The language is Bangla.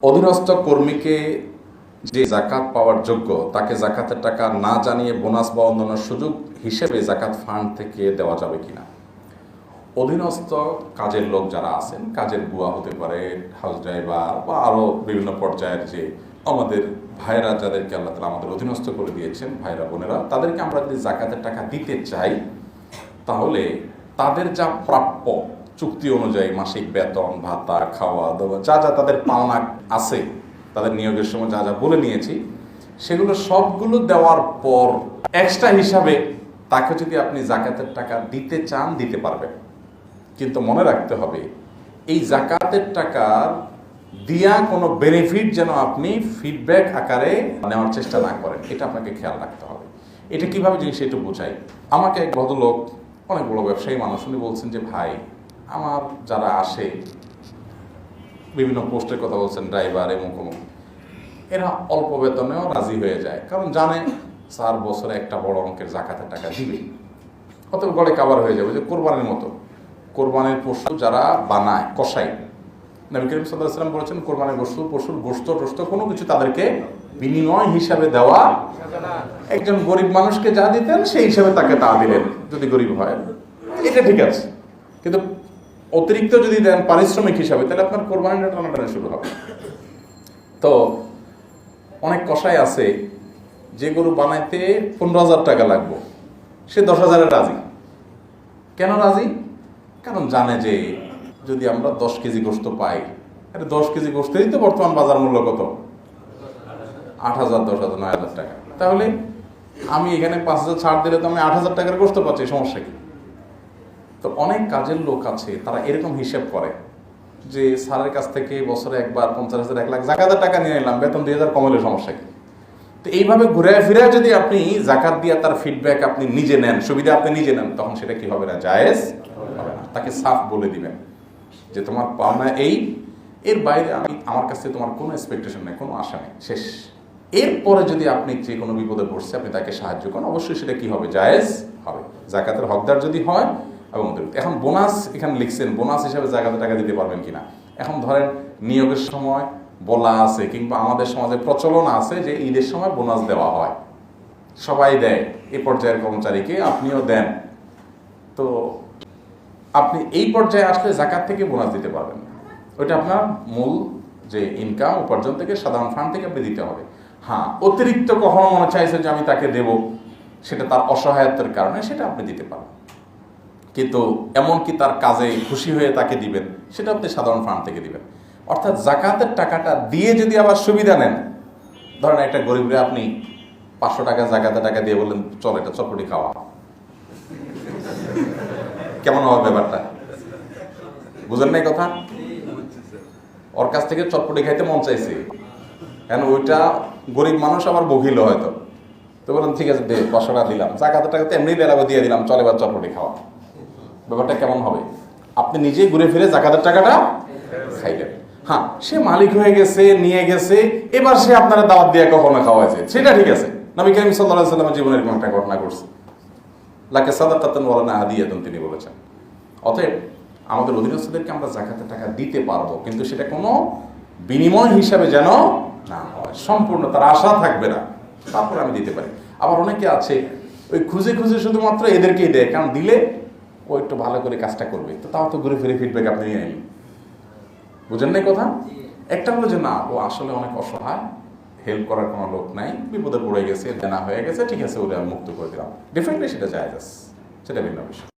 অধীনস্থ কর্মীকে যে জাকাত পাওয়ার যোগ্য তাকে জাকাতের টাকা না জানিয়ে বোনাস বা অন্যান্য সুযোগ হিসেবে জাকাত ফান্ড থেকে দেওয়া যাবে কিনা। অধীনস্থ কাজের লোক যারা আছেন, কাজের বুয়া হতে পারে, হাউস ড্রাইভার বা আরও বিভিন্ন পর্যায়ের যে আমাদের ভাইরা যাদেরকে আল্লাহ তাআলা আমাদের অধীনস্থ করে দিয়েছেন, ভাইরা বোনেরা, তাদেরকে আমরা যদি জাকাতের টাকা দিতে চাই তাহলে তাদের যা প্রাপ্য চুক্তি অনুযায়ী মাসিক বেতন ভাতা খাওয়া দাওয়া যা যা তাদের পাওনা আছে, তাদের নিয়োগের সময় যা যা বলে নিয়েছি সেগুলো সবগুলো দেওয়ার পর এক্সট্রা হিসাবে তাকে যদি আপনি জাকাতের টাকা দিতে চান দিতে পারবেন। কিন্তু মনে রাখতে হবে এই জাকাতের টাকার দিয়া কোনো বেনিফিট যেন আপনি ফিডব্যাক আকারে নেওয়ার চেষ্টা না করেন, এটা আপনাকে খেয়াল রাখতে হবে। এটা কিভাবে জিনিস একটু বোঝাই। আমাকে এক ভদ্রলোক, অনেক বড় ব্যবসায়ী মানুষ, উনি বলছেন যে ভাই আমার যারা আসে বিভিন্ন পোস্টের কথা বলছেন, ড্রাইভার এবং কোনো, এরা অল্প বেতনেও রাজি হয়ে যায়, কারণ জানে 4 বছরে একটা বড় অঙ্কের জাকাতের টাকা দিবে, অত গড়ে কাভার হয়ে যাবে। যে কোরবানির মতো, কোরবানির পশু যারা বানায় কষাই, নবী করিম সাল্লাল্লাহু আলাইহি ওয়াসাল্লাম বলেছেন কোরবানির পশুর গোশত টোস্ত কোনো কিছু তাদেরকে বিনিময় হিসাবে দেওয়া, একজন গরিব মানুষকে যা দিতেন সেই হিসাবে তাকে তা দিলেন যদি গরিব হয়, এটা ঠিক আছে। কিন্তু অতিরিক্ত যদি দেন পারিশ্রমিক হিসাবে, তাহলে আপনার কোরবানিটা টানাটানি শুরু হবে। তো অনেক কষাই আছে যে গরু বানাইতে 15,000 টাকা লাগবে, সে 10,000-এ রাজি। কেন রাজি? কারণ জানে যে যদি আমরা 10 কেজি গোশত পাই, 10 কেজি গোশতেরই তো বর্তমান বাজার মূল্য কত? 8,000, 10,000, 9,000 টাকা। তাহলে আমি এখানে 5,000 ছাড় দিলে তো আমি 8,000 টাকার গোশত পাচ্ছি, সমস্যা কি? তো অনেক কাজের লোক আছে তারা এরকম হিসাব করে যে স্যারের কাছ থেকে বছরে একবার 50,000, 1 লাখ জাকাতের টাকা নিয়ে নিলাম, বেতন 2,000 কমালে সমস্যা কি? তো এইভাবে ঘুরে ফিরে যদি আপনি জাকাত দিয়ে তার ফিডব্যাক আপনি নিজে নেন, সুবিধা আপনি নিজে নেন, তখন সেটা কি হবে না? জায়েজ হবে না। তাকে সাফ বলে দিবেন যে তোমার পাওনা এই, এর বাইরে আমার কাছ থেকে তোমার কোনো এক্সপেকটেশন নেই, কোনো আশা নেই, শেষ। এরপরে যদি আপনি যে কোনো বিপদে পড়ছে আপনি তাকে সাহায্য করেন, অবশ্যই সেটা কি হবে? জায়েজ হবে, জাকাতের হকদার যদি হয়। এবং এখন বোনাস এখানে লিখছেন, বোনাস হিসাবে জাকাতের টাকা দিতে পারবেন কিনা। এখন ধরেন নিয়োগের সময় বলা আছে, কিংবা আমাদের সমাজে প্রচলন আছে যে ঈদের সময় বোনাস দেওয়া হয়, সবাই দেয়, এই পর্যায়ের কর্মচারীকে আপনিও দেন। তো আপনি এই পর্যায়ে আসলে জাকাত থেকে বোনাস দিতে পারবেন না, ওইটা আপনার মূল যে ইনকাম উপার্জন থেকে সাধারণ ফান্ড থেকে আপনি দিতে হবে। হ্যাঁ, অতিরিক্ত কখনো মনে চাইছে যে আমি তাকে দেব, সেটা তার অসহায়তার কারণে, সেটা আপনি দিতে পারেন। কিন্তু এমনকি তার কাজে খুশি হয়ে তাকে দিবেন, সেটা আপনি সাধারণ ফান্ড থেকে দিবেন। অর্থাৎ জাকাতের টাকাটা দিয়ে যদি আবার সুবিধা নেন, ধরেন একটা গরিবরে আপনি 500 টাকা জাকাতের টাকা দিয়ে বললেন চল এটা চটপটি খাওয়া, কেমন হবে ব্যাপারটা? বুঝেন নাই কথা? ওর কাছ থেকে চটপটি খাইতে মন চাইছে, কেন ওইটা গরিব মানুষ আবার বকিল হয়তো, তো বললাম ঠিক আছে দে 500 টাকা দিলাম, জাকাতের টাকা তো এমনি বেলাবে দিয়ে দিলাম, চল এবার চটপটি খাওয়া। ব্যাপারটা কেমন হবে? আপনি নিজেই ঘুরে ফিরে জাকাতের টাকাটা খাইলেন। হ্যাঁ, সে মালিক হয়ে গেছে, নিয়ে গেছে, এবার সে আপনারা দাওয়াত দিয়ে কখনো খাওয়াইছে, সেটা ঠিক আছে। নবী করিম সাল্লাল্লাহু আলাইহি ওয়াসাল্লামের জীবনে এরকম একটা ঘটনা ঘটছে, লাকে সাদাকাতুন ওয়া লানা হাদিয়াতুন, তিনি বলেছেন। অতএব আমাদের অধীনস্থদেরকে আমরা জাকাতের টাকা দিতে পারবো, কিন্তু সেটা কোনো বিনিময় হিসাবে যেন না হয়, সম্পূর্ণ তার আশা থাকবে না, তারপর আমি দিতে পারি। আবার অনেকে আছে ওই খুঁজে খুঁজে শুধুমাত্র এদেরকেই দেয়, কারণ দিলে ও একটু ভালো করে কাজটা করবে, তো তাও তো ঘুরে ফিরে ফিডব্যাক আপনি নিয়ে নিন। বুঝেন নাই কথা? একটা হলো যে না, ও আসলে অনেক অসহায়, হেল্প করার কোনো লোক নাই, বিপদে পড়ে গেছে, দেনা হয়ে গেছে, ঠিক আছে ওরা মুক্ত করে দিলাম, ডেফিনেটলি সেটা জায়েজ আছে, সেটা ভিন্ন বিষয়।